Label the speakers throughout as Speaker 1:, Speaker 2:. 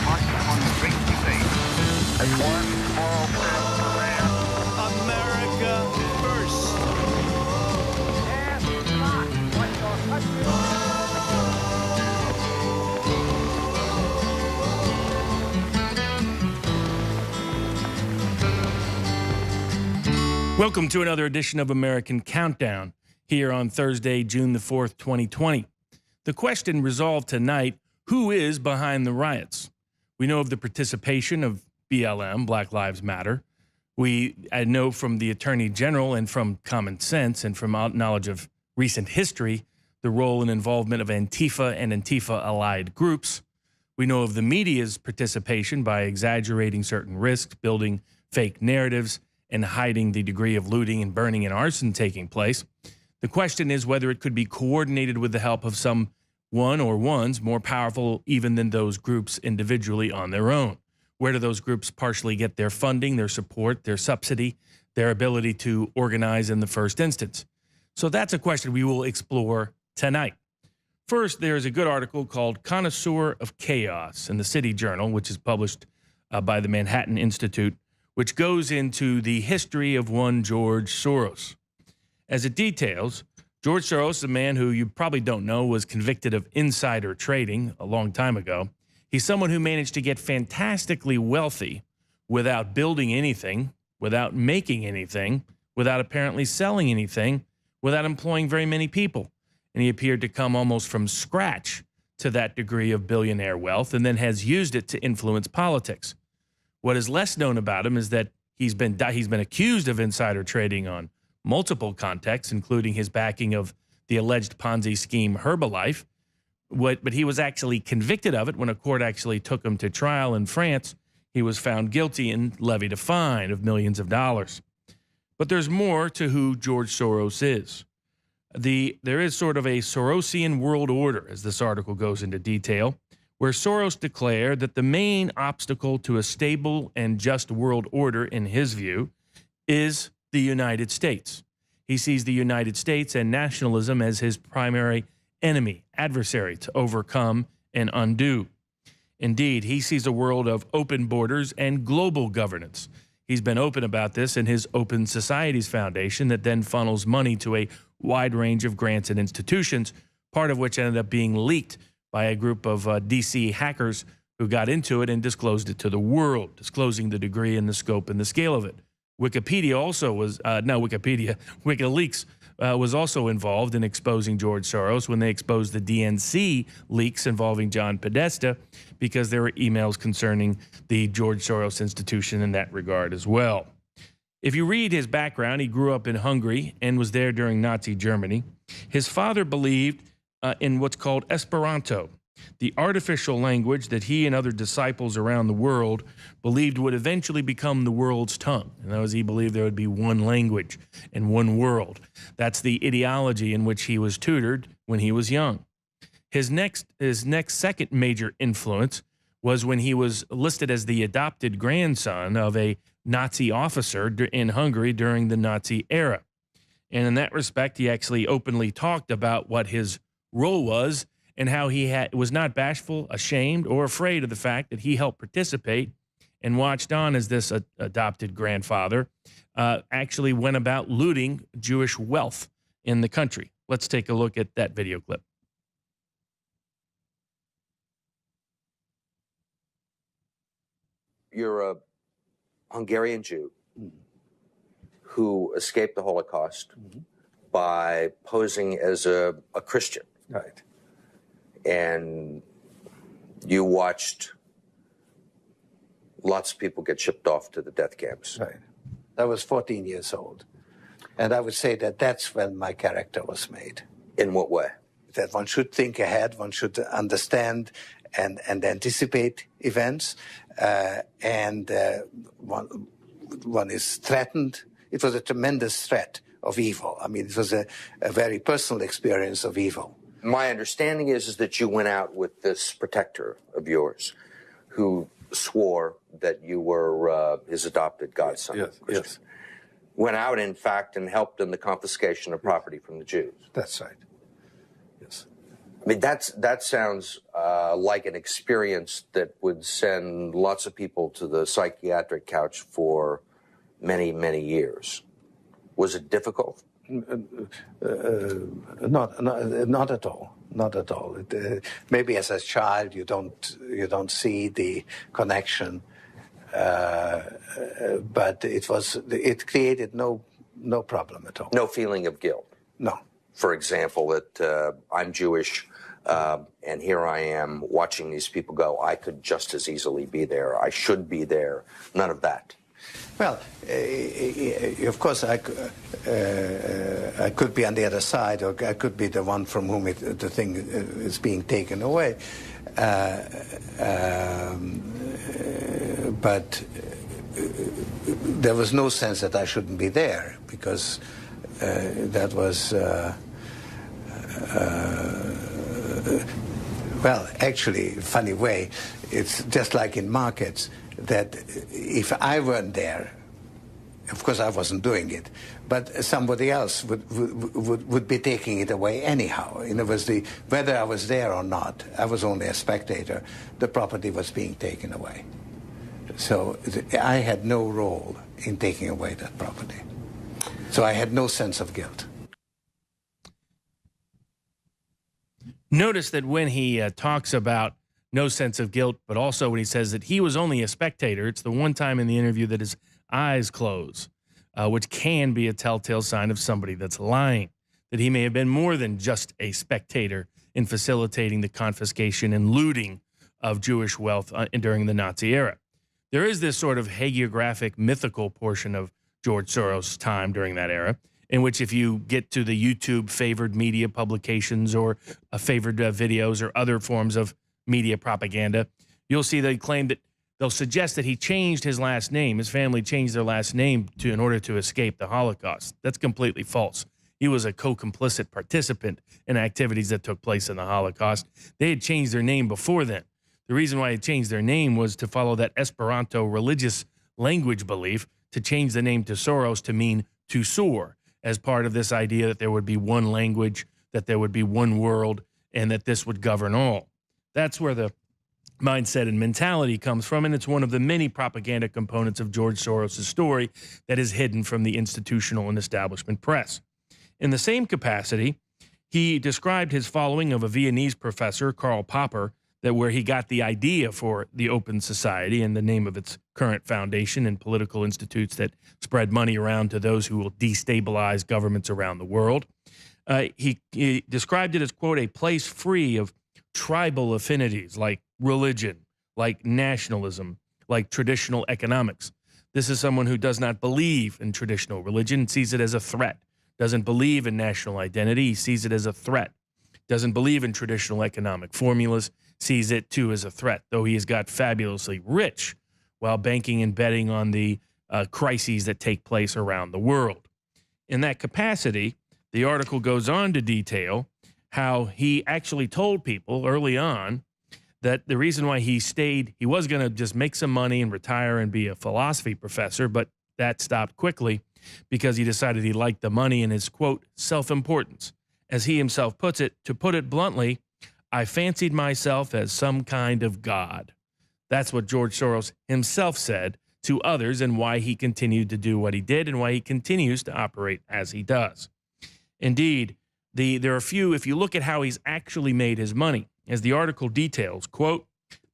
Speaker 1: on the great debate. That's one small step for man.
Speaker 2: America first.
Speaker 1: Ask not what your country
Speaker 3: Welcome to another edition of American Countdown here on Thursday, June the 4th, 2020. The question resolved tonight, who is behind the riots? We know of the participation of BLM, Black Lives Matter. I know from the Attorney General and from common sense and from knowledge of recent history, the role and involvement of Antifa and Antifa-allied groups. We know of the media's participation by exaggerating certain risks, building fake narratives, and hiding the degree of looting and burning and arson taking place. The question is whether it could be coordinated with the help of some one or ones more powerful even than those groups individually on their own. Where do those groups partially get their funding, their support, their subsidy, their ability to organize in the first instance? So that's a question we will explore tonight. First, there's a good article called Connoisseur of Chaos in the City Journal, which is published by the Manhattan Institute, which goes into the history of one George Soros. As it details, George Soros, a man who you probably don't know, was convicted of insider trading a long time ago. He's someone who managed to get fantastically wealthy without building anything, without making anything, without apparently selling anything, without employing very many people. And he appeared to come almost from scratch to that degree of billionaire wealth and then has used it to influence politics. What is less known about him is that he's been accused of insider trading on multiple contexts, including his backing of the alleged Ponzi scheme Herbalife. But he was actually convicted of it when a court actually took him to trial in France. He was found guilty and levied a fine of millions of dollars. But there's more to who George Soros is. There is sort of a Sorosian world order, as this article goes into detail, where Soros declared that the main obstacle to a stable and just world order, in his view, is the United States. He sees the United States and nationalism as his primary enemy, adversary to overcome and undo. Indeed, he sees a world of open borders and global governance. He's been open about this in his Open Societies Foundation that then funnels money to a wide range of grants and institutions, part of which ended up being leaked by a group of DC hackers who got into it and disclosed it to the world, disclosing the degree and the scope and the scale of it. Wikipedia also was, WikiLeaks was also involved in exposing George Soros when they exposed the DNC leaks involving John Podesta, because there were emails concerning the George Soros Institution in that regard as well. If you read his background, he grew up in Hungary and was there during Nazi Germany. His father believed in what's called Esperanto, the artificial language that he and other disciples around the world believed would eventually become the world's tongue. In other words, he believed there would be one language and one world. That's the ideology in which he was tutored when he was young. His next second major influence was when he was listed as the adopted grandson of a Nazi officer in Hungary during the Nazi era. And in that respect, he actually openly talked about what his role was and how he was not bashful, ashamed, or afraid of the fact that he helped participate and watched on as this adopted grandfather actually went about looting Jewish wealth in the country. Let's take a look at that video clip.
Speaker 4: You're a Hungarian Jew who escaped the Holocaust by posing as a Christian.
Speaker 5: Right.
Speaker 4: And you watched lots of people get shipped off to the death camps.
Speaker 5: Right. I was 14 years old. And I would say that that's when my character was made.
Speaker 4: In what way?
Speaker 5: That one should think ahead, one should understand and anticipate events, and one is threatened. It was a tremendous threat of evil. I mean, it was a very personal experience of evil.
Speaker 4: My understanding is that you went out with this protector of yours who swore that you were his adopted godson.
Speaker 5: Yes, yes.
Speaker 4: Went out, in fact, and helped in the confiscation of property from the Jews.
Speaker 5: That's right. Yes.
Speaker 4: I mean, that sounds like an experience that would send lots of people to the psychiatric couch for many, many years. Was it difficult?
Speaker 5: Not at all. Not at all. Maybe as a child you don't see the connection, but it created no problem at all.
Speaker 4: No feeling of guilt.
Speaker 5: No.
Speaker 4: For example, that I'm Jewish, and here I am watching these people go. I could just as easily be there. I should be there. None of that.
Speaker 5: Well, of course, I could be on the other side, or I could be the one from whom the thing is being taken away. But there was no sense that I shouldn't be there, because that was, well, actually, funny way, it's just like in markets, that if I weren't there, of course I wasn't doing it, but somebody else would be taking it away anyhow. In other words, whether I was there or not, I was only a spectator, the property was being taken away. So I had no role in taking away that property. So I had no sense of guilt.
Speaker 3: Notice that when he talks about no sense of guilt, but also when he says that he was only a spectator, it's the one time in the interview that his eyes close, which can be a telltale sign of somebody that's lying, that he may have been more than just a spectator in facilitating the confiscation and looting of Jewish wealth during the Nazi era. There is this sort of hagiographic, mythical portion of George Soros' time during that era, in which if you get to the YouTube favored media publications or favored videos or other forms of media propaganda, you'll see they claim that they'll suggest that he changed his last name. His family changed their last name in order to escape the Holocaust. That's completely false. He was a co-complicit participant in activities that took place in the Holocaust. They had changed their name before then. The reason why they changed their name was to follow that Esperanto religious language belief, to change the name to Soros to mean to soar, as part of this idea that there would be one language, that there would be one world, and that this would govern all. That's where the mindset and mentality comes from, and it's one of the many propaganda components of George Soros' story that is hidden from the institutional and establishment press. In the same capacity, he described his following of a Viennese professor, Karl Popper, that where he got the idea for the Open Society and the name of its current foundation and political institutes that spread money around to those who will destabilize governments around the world. He described it as, quote, a place free of tribal affinities like religion, like nationalism, like traditional economics. This is someone who does not believe in traditional religion, sees it as a threat, doesn't believe in national identity, sees it as a threat, doesn't believe in traditional economic formulas, sees it too as a threat, though he has got fabulously rich while banking and betting on the crises that take place around the world. In that capacity, the article goes on to detail how he actually told people early on that the reason why he stayed, he was going to just make some money and retire and be a philosophy professor, but that stopped quickly because he decided he liked the money and his, quote, self-importance. As he himself puts it, to put it bluntly, I fancied myself as some kind of god. That's what George Soros himself said to others, and why he continued to do what he did and why he continues to operate as he does. Indeed, there are few, if you look at how he's actually made his money, as the article details, quote,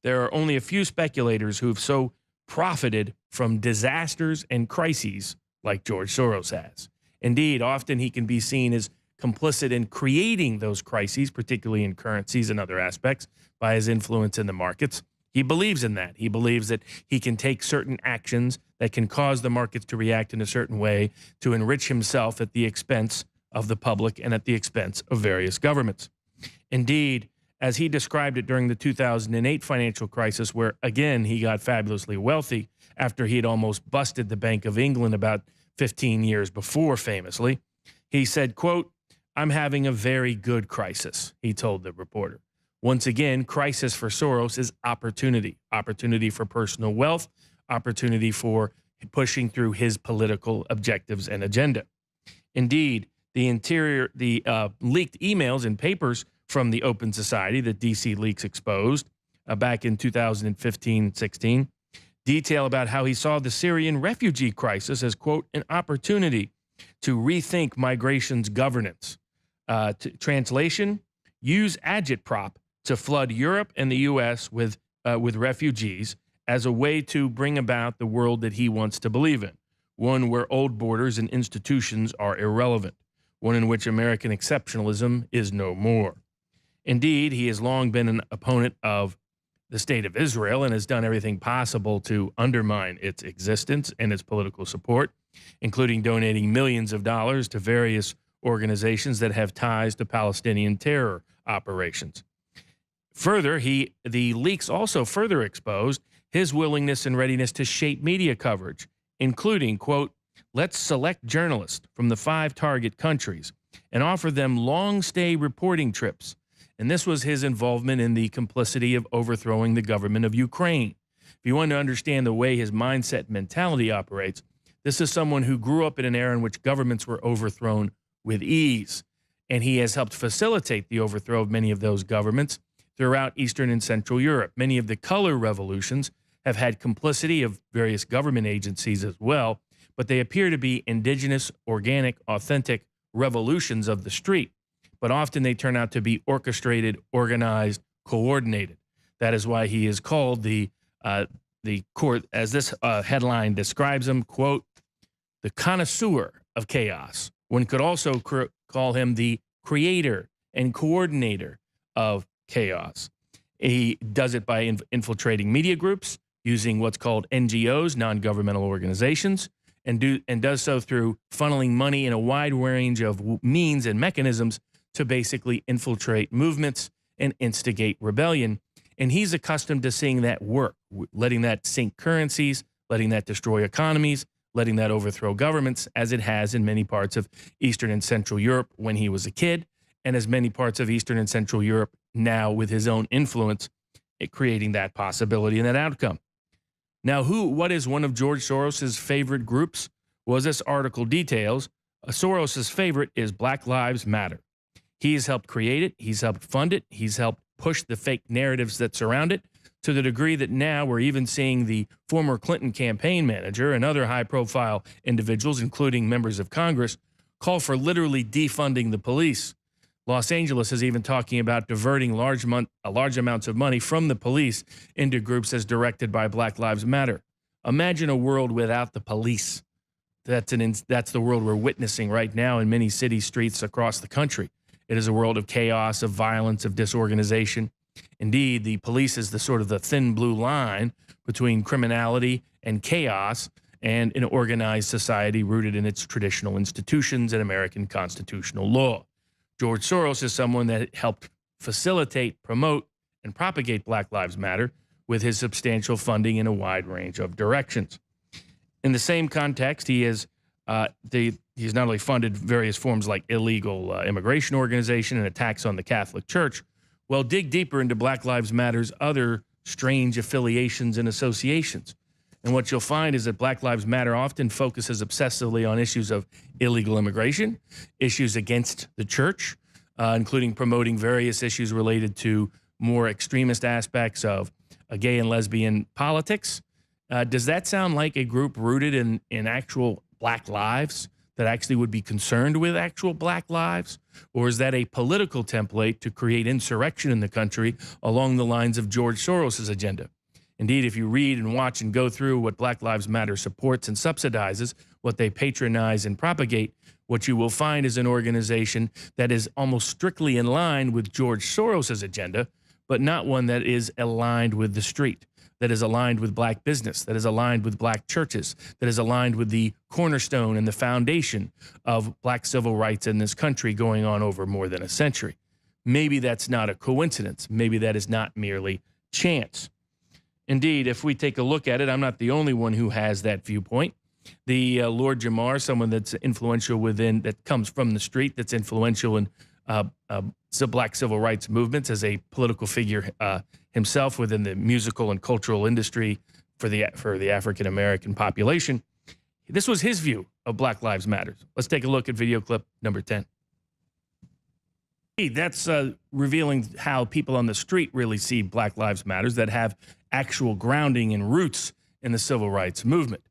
Speaker 3: there are only a few speculators who have so profited from disasters and crises like George Soros has. Indeed, often he can be seen as complicit in creating those crises, particularly in currencies and other aspects, by his influence in the markets. He believes in that. He believes that he can take certain actions that can cause the markets to react in a certain way to enrich himself at the expense of the public and at the expense of various governments. Indeed, as he described it during the 2008 financial crisis, where, again, he got fabulously wealthy after he had almost busted the Bank of England about 15 years before, famously, he said, quote, I'm having a very good crisis, he told the reporter. Once again, crisis for Soros is opportunity. Opportunity for personal wealth, opportunity for pushing through his political objectives and agenda. Indeed, the leaked emails and papers from the Open Society that DC Leaks exposed back in 2015-16 detail about how he saw the Syrian refugee crisis as, quote, an opportunity to rethink migration's governance. Translation, use agitprop to flood Europe and the U.S. with refugees as a way to bring about the world that he wants to believe in, one where old borders and institutions are irrelevant, one in which American exceptionalism is no more. Indeed, he has long been an opponent of the state of Israel and has done everything possible to undermine its existence and its political support, including donating millions of dollars to various organizations that have ties to Palestinian terror operations. Further, the leaks also further exposed his willingness and readiness to shape media coverage, including, quote, let's select journalists from the 5 target countries and offer them long-stay reporting trips. And this was his involvement in the complicity of overthrowing the government of Ukraine. If you want to understand the way his mindset and mentality operates, this is someone who grew up in an era in which governments were overthrown with ease. And he has helped facilitate the overthrow of many of those governments throughout Eastern and Central Europe. Many of the color revolutions have had complicity of various government agencies as well, but they appear to be indigenous, organic, authentic revolutions of the street. But often they turn out to be orchestrated, organized, coordinated. That is why he is called the court, as this headline describes him, quote, the connoisseur of chaos. One could also call him the creator and coordinator of chaos. He does it by infiltrating media groups, using what's called NGOs, non-governmental organizations, and does so through funneling money in a wide range of means and mechanisms to basically infiltrate movements and instigate rebellion. And he's accustomed to seeing that work, letting that sink currencies, letting that destroy economies, letting that overthrow governments, as it has in many parts of Eastern and Central Europe when he was a kid, and as many parts of Eastern and Central Europe now with his own influence, creating that possibility and that outcome. Now, what is one of George Soros's favorite groups? Well, as this article details, Soros's favorite is Black Lives Matter. He has helped create it. He's helped fund it. He's helped push the fake narratives that surround it to the degree that now we're even seeing the former Clinton campaign manager and other high-profile individuals, including members of Congress, call for literally defunding the police. Los Angeles is even talking about diverting large amounts of money from the police into groups as directed by Black Lives Matter. Imagine a world without the police. That's the world we're witnessing right now in many city streets across the country. It is a world of chaos, of violence, of disorganization. Indeed, the police is the sort of the thin blue line between criminality and chaos and an organized society rooted in its traditional institutions and American constitutional law. George Soros is someone that helped facilitate, promote, and propagate Black Lives Matter with his substantial funding in a wide range of directions. In the same context, he's not only funded various forms like illegal immigration organization and attacks on the Catholic Church. Well, dig deeper into Black Lives Matter's other strange affiliations and associations. And what you'll find is that Black Lives Matter often focuses obsessively on issues of illegal immigration, issues against the church, including promoting various issues related to more extremist aspects of gay and lesbian politics. Does that sound like a group rooted in actual Black lives that actually would be concerned with actual Black lives? Or is that a political template to create insurrection in the country along the lines of George Soros's agenda? Indeed, if you read and watch and go through what Black Lives Matter supports and subsidizes, what they patronize and propagate, what you will find is an organization that is almost strictly in line with George Soros's agenda, but not one that is aligned with the street, that is aligned with Black business, that is aligned with Black churches, that is aligned with the cornerstone and the foundation of Black civil rights in this country going on over more than a century. Maybe that's not a coincidence. Maybe that is not merely chance. Indeed, if we take a look at it, I'm not the only one who has that viewpoint. The Lord Jamar, someone that's influential that comes from the street, that's influential in Black civil rights movements as a political figure himself within the musical and cultural industry for the African-American population. This was his view of Black Lives Matter. Let's take a look at video clip number 10. That's revealing how people on the street really see Black Lives Matters that have actual grounding and roots in the civil rights movement.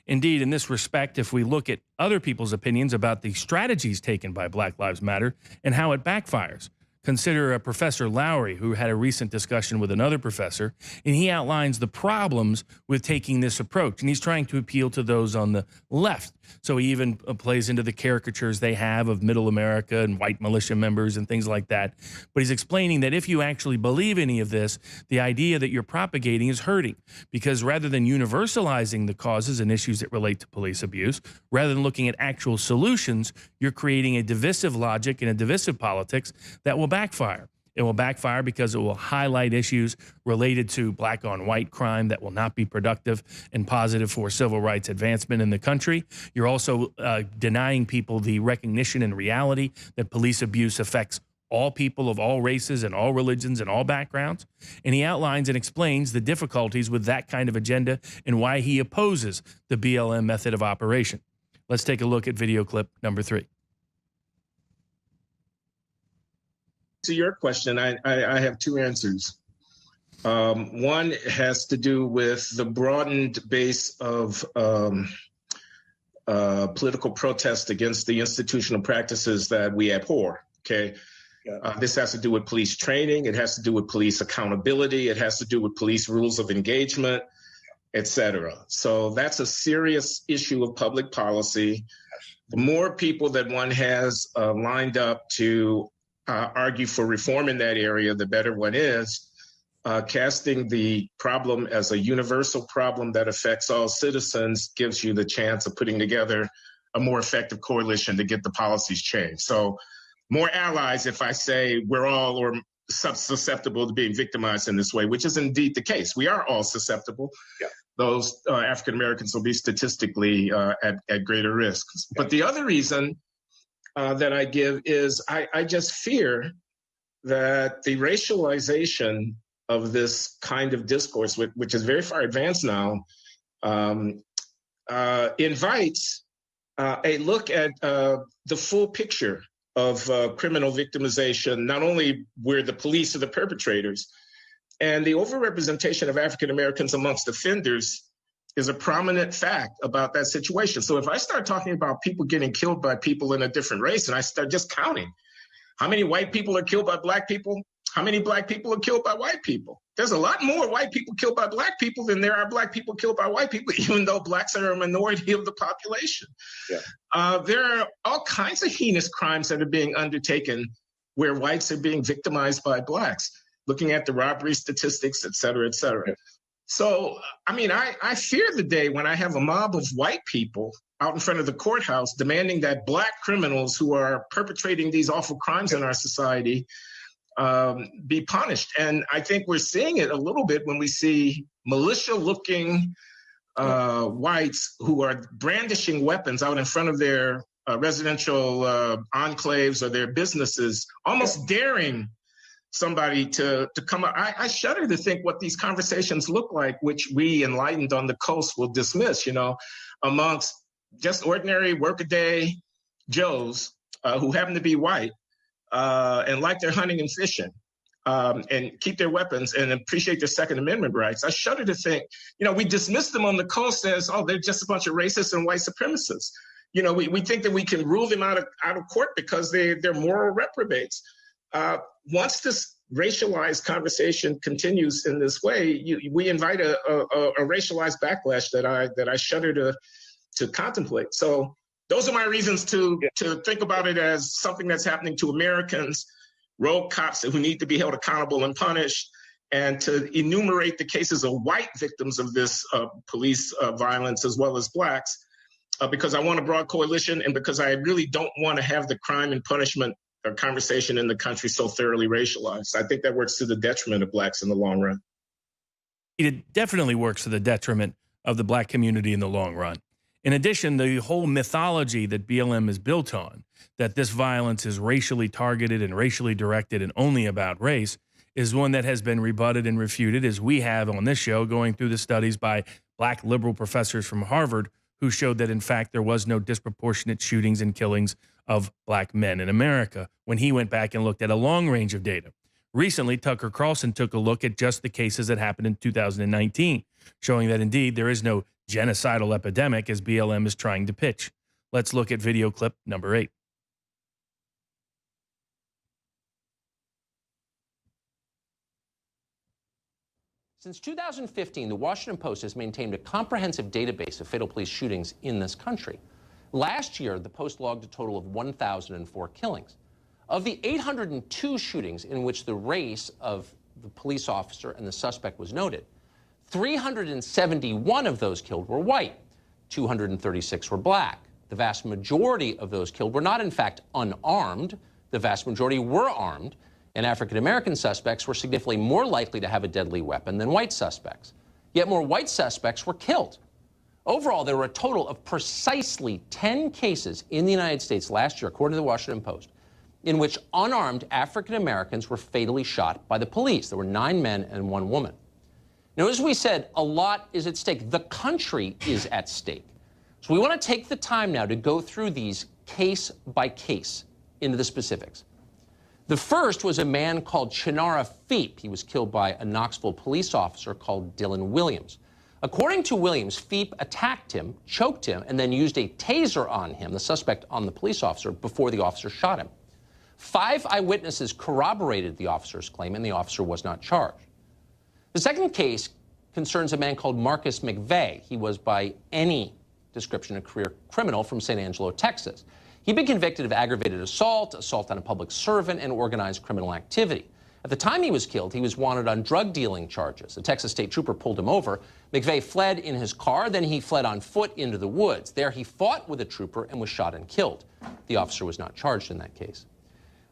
Speaker 3: Indeed, in this respect, if we look at other people's opinions about the strategies taken by Black Lives Matter and how it backfires, consider Professor Lowry, who had a recent discussion with another professor, and he outlines the problems with taking this approach. And he's trying to appeal to those on the left. So he even plays into the caricatures they have of middle America and white militia members and things like that. But he's explaining that if you actually believe any of this, the idea that you're propagating is hurting, because rather than universalizing the causes and issues that relate to police abuse, rather than looking at actual solutions, you're creating a divisive logic and a divisive politics that will backfire. It will backfire because it will highlight issues related to black on white crime that will not be productive and positive for civil rights advancement in the country. You're also denying people the recognition and reality that police abuse affects all people of all races and all religions and all backgrounds. And he outlines and explains the difficulties with that kind of agenda and why he opposes the BLM method of operation. Let's take a look at video clip number 3.
Speaker 6: To your question, I have 2 answers. One has to do with the broadened base of political protest against the institutional practices that we abhor, okay? This has to do with police training. It has to do with police accountability. It has to do with police rules of engagement, et cetera. So that's a serious issue of public policy. The more people that one has lined up to argue for reform in that area, the better one is. Casting the problem as a universal problem that affects all citizens gives you the chance of putting together a more effective coalition to get the policies changed. So more allies if I say we're all or susceptible to being victimized in this way, which is indeed the case. We are all susceptible. Yeah. Those African Americans will be statistically at greater risk. Yeah. But the other reason that I give is I just fear that the racialization of this kind of discourse, which is very far advanced now, invites a look at the full picture of criminal victimization, not only where the police are the perpetrators, and the overrepresentation of African Americans amongst offenders is a prominent fact about that situation. So if I start talking about people getting killed by people in a different race, and I start just counting, how many white people are killed by black people? How many black people are killed by white people? There's a lot more white people killed by black people than there are black people killed by white people, even though blacks are a minority of the population. Yeah. There are all kinds of heinous crimes that are being undertaken where whites are being victimized by blacks, looking at the robbery statistics, et cetera, et cetera. Yeah. So, I mean, I fear the day when I have a mob of white people out in front of the courthouse demanding that black criminals who are perpetrating these awful crimes in our society be punished. And I think we're seeing it a little bit when we see militia-looking whites who are brandishing weapons out in front of their residential enclaves or their businesses, almost daring somebody to come up. I shudder to think what these conversations look like, which we enlightened on the coast will dismiss, you know, amongst just ordinary workaday Joes who happen to be white and like their hunting and fishing and keep their weapons and appreciate their Second Amendment rights. I shudder to think, you know, we dismiss them on the coast as, oh, they're just a bunch of racists and white supremacists. You know, we think that we can rule them out of court because they're moral reprobates. Once this racialized conversation continues in this way, we invite a racialized backlash that I shudder to contemplate. So those are my reasons to think about it as something that's happening to Americans, rogue cops who need to be held accountable and punished, and to enumerate the cases of white victims of this police violence as well as blacks, because I want a broad coalition and because I really don't want to have the crime and punishment conversation in the country so thoroughly racialized. I think that works to the detriment of blacks in the long run.
Speaker 3: It definitely works to the detriment of the black community in the long run. In addition, the whole mythology that BLM is built on, that this violence is racially targeted and racially directed and only about race, is one that has been rebutted and refuted, as we have on this show, going through the studies by black liberal professors from Harvard who showed that, in fact, there was no disproportionate shootings and killings of black men in America when he went back and looked at a long range of data. Recently, Tucker Carlson took a look at just the cases that happened in 2019, showing that indeed there is no genocidal epidemic as BLM is trying to pitch. Let's look at video clip number 8.
Speaker 7: Since 2015, the Washington Post has maintained a comprehensive database of fatal police shootings in this country. Last year, the Post logged a total of 1,004 killings. Of the 802 shootings in which the race of the police officer and the suspect was noted, 371 of those killed were white, 236 were black. The vast majority of those killed were not, in fact, unarmed. The vast majority were armed, and African-American suspects were significantly more likely to have a deadly weapon than white suspects. Yet more white suspects were killed. Overall, there were a total of precisely 10 cases in the United States last year, according to the Washington Post, in which unarmed African-Americans were fatally shot by the police. There were 9 men and 1 woman. Now, as we said, a lot is at stake. The country is at stake. So we want to take the time now to go through these case by case into the specifics. The first was a man called Chinara Feep. He was killed by a Knoxville police officer called Dylan Williams. According to Williams, Feep attacked him, choked him, and then used a taser on him, the suspect on the police officer, before the officer shot him. 5 eyewitnesses corroborated the officer's claim, and the officer was not charged. The second case concerns a man called Marcus McVeigh. He was, by any description, a career criminal from San Angelo, Texas. He'd been convicted of aggravated assault, assault on a public servant, and organized criminal activity. At the time he was killed, he was wanted on drug dealing charges. A Texas state trooper pulled him over. McVeigh fled in his car, then he fled on foot into the woods. There he fought with a trooper and was shot and killed. The officer was not charged in that case.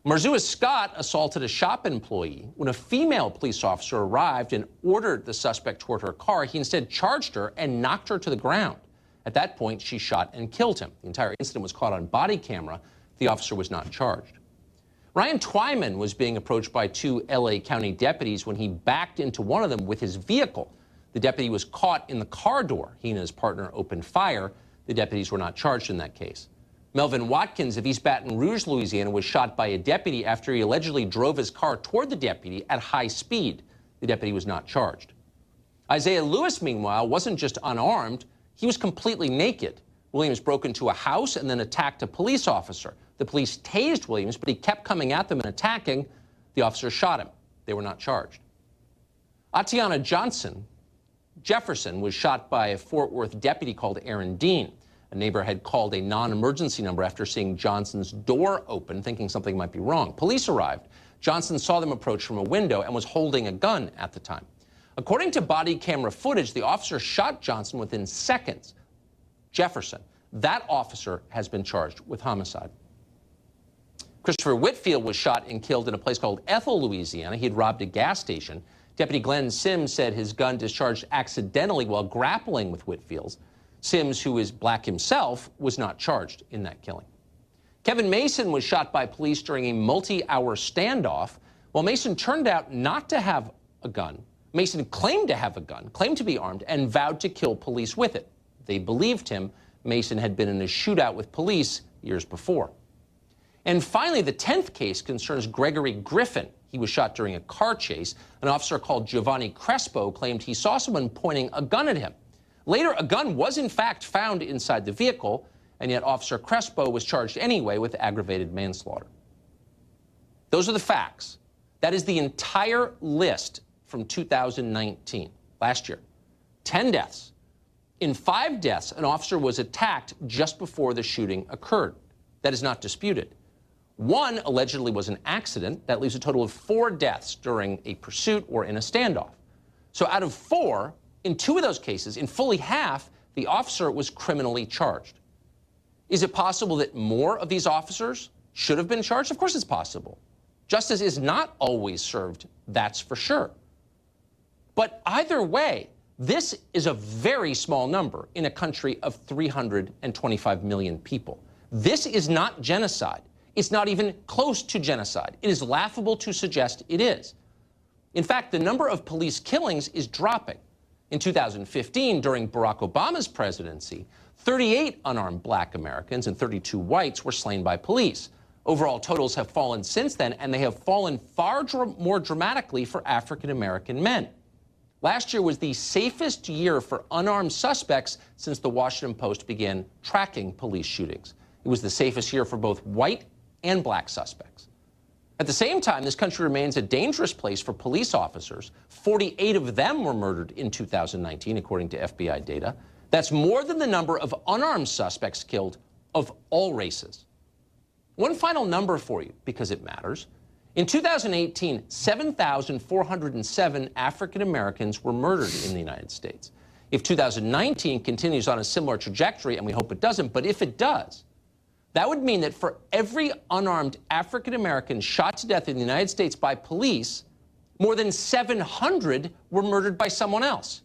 Speaker 7: Marzua Scott assaulted a shop employee. When a female police officer arrived and ordered the suspect toward her car, he instead charged her and knocked her to the ground. At that point, she shot and killed him. The entire incident was caught on body camera. The officer was not charged. Ryan Twyman was being approached by 2 LA County deputies when he backed into one of them with his vehicle. The deputy was caught in the car door. He and his partner opened fire. The deputies were not charged in that case. Melvin Watkins of East Baton Rouge, Louisiana, was shot by a deputy after he allegedly drove his car toward the deputy at high speed. The deputy was not charged. Isaiah Lewis, meanwhile, wasn't just unarmed. He was completely naked. Williams broke into a house and then attacked a police officer. The police tased Williams, but he kept coming at them and attacking. The officer shot him. They were not charged. Atiana Jefferson was shot by a Fort Worth deputy called Aaron Dean. A neighbor had called a non-emergency number after seeing Johnson's door open, thinking something might be wrong. Police arrived. Johnson saw them approach from a window and was holding a gun at the time. According to body camera footage, the officer shot Johnson within seconds. Jefferson, that officer has been charged with homicide. Christopher Whitfield was shot and killed in a place called Ethel, Louisiana. He had robbed a gas station. Deputy Glenn Sims said his gun discharged accidentally while grappling with Whitfield's. Sims, who is black himself, was not charged in that killing. Kevin Mason was shot by police during a multi-hour standoff. While Mason turned out not to have a gun, Mason claimed to have a gun, claimed to be armed, and vowed to kill police with it. They believed him. Mason had been in a shootout with police years before. And finally, the 10th case concerns Gregory Griffin. He was shot during a car chase. An officer called Giovanni Crespo claimed he saw someone pointing a gun at him. Later, a gun was in fact found inside the vehicle, and yet Officer Crespo was charged anyway with aggravated manslaughter. Those are the facts. That is the entire list from 2019, last year. 10 deaths. In 5 deaths, an officer was attacked just before the shooting occurred. That is not disputed. 1 allegedly was an accident. That leaves a total of 4 deaths during a pursuit or in a standoff. So out of 4, in 2 of those cases, in fully half, the officer was criminally charged. Is it possible that more of these officers should have been charged? Of course it's possible. Justice is not always served, that's for sure. But either way, this is a very small number in a country of 325 million people. This is not genocide. It's not even close to genocide. It is laughable to suggest it is. In fact, the number of police killings is dropping. In 2015, during Barack Obama's presidency, 38 unarmed black Americans and 32 whites were slain by police. Overall totals have fallen since then, and they have fallen far more dramatically for African American men. Last year was the safest year for unarmed suspects since the Washington Post began tracking police shootings. It was the safest year for both white and black suspects. At the same time, this country remains a dangerous place for police officers. 48 of them were murdered in 2019, according to FBI data. That's more than the number of unarmed suspects killed of all races. One final number for you, because it matters. In 2018, 7,407 African Americans were murdered in the United States. If 2019 continues on a similar trajectory, and we hope it doesn't, but if it does, that would mean that for every unarmed African American shot to death in the United States by police, more than 700 were murdered by someone else,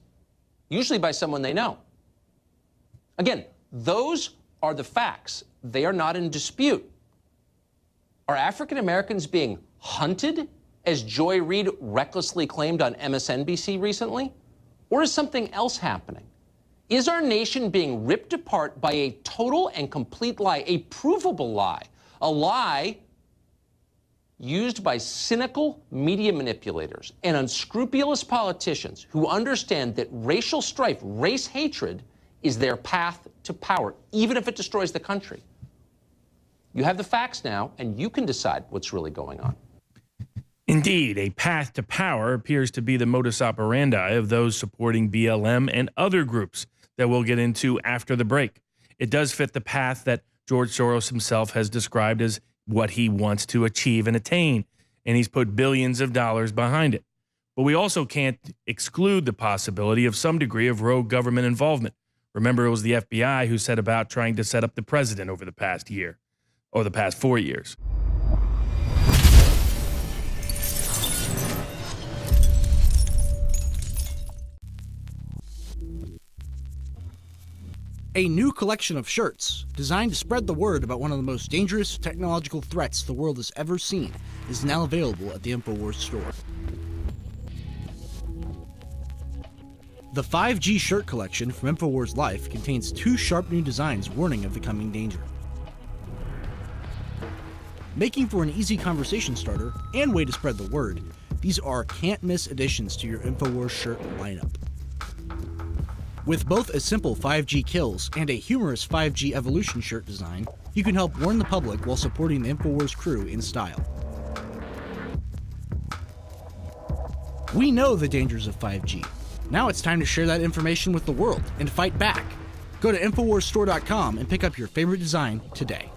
Speaker 7: usually by someone they know. Again, those are the facts. They are not in dispute. Are African Americans being hunted, as Joy Reid recklessly claimed on MSNBC recently? Or is something else happening? Is our nation being ripped apart by a total and complete lie, a provable lie, a lie used by cynical media manipulators and unscrupulous politicians who understand that racial strife, race hatred, is their path to power, even if it destroys the country? You have the facts now, and you can decide what's really going on.
Speaker 3: Indeed, a path to power appears to be the modus operandi of those supporting BLM and other groups that we'll get into after the break. It does fit the path that George Soros himself has described as what he wants to achieve and attain, and he's put billions of dollars behind it. But we also can't exclude the possibility of some degree of rogue government involvement. Remember, it was the FBI who set about trying to set up the president over the past year, or the past 4 years.
Speaker 8: A new collection of shirts, designed to spread the word about one of the most dangerous technological threats the world has ever seen, is now available at the InfoWars store. The 5G shirt collection from InfoWars Life contains 2 sharp new designs warning of the coming danger. Making for an easy conversation starter and way to spread the word, these are can't-miss additions to your InfoWars shirt lineup. With both a simple 5G kills and a humorous 5G evolution shirt design, you can help warn the public while supporting the InfoWars crew in style. We know the dangers of 5G. Now it's time to share that information with the world and fight back. Go to InfoWarsStore.com and pick up your favorite design today.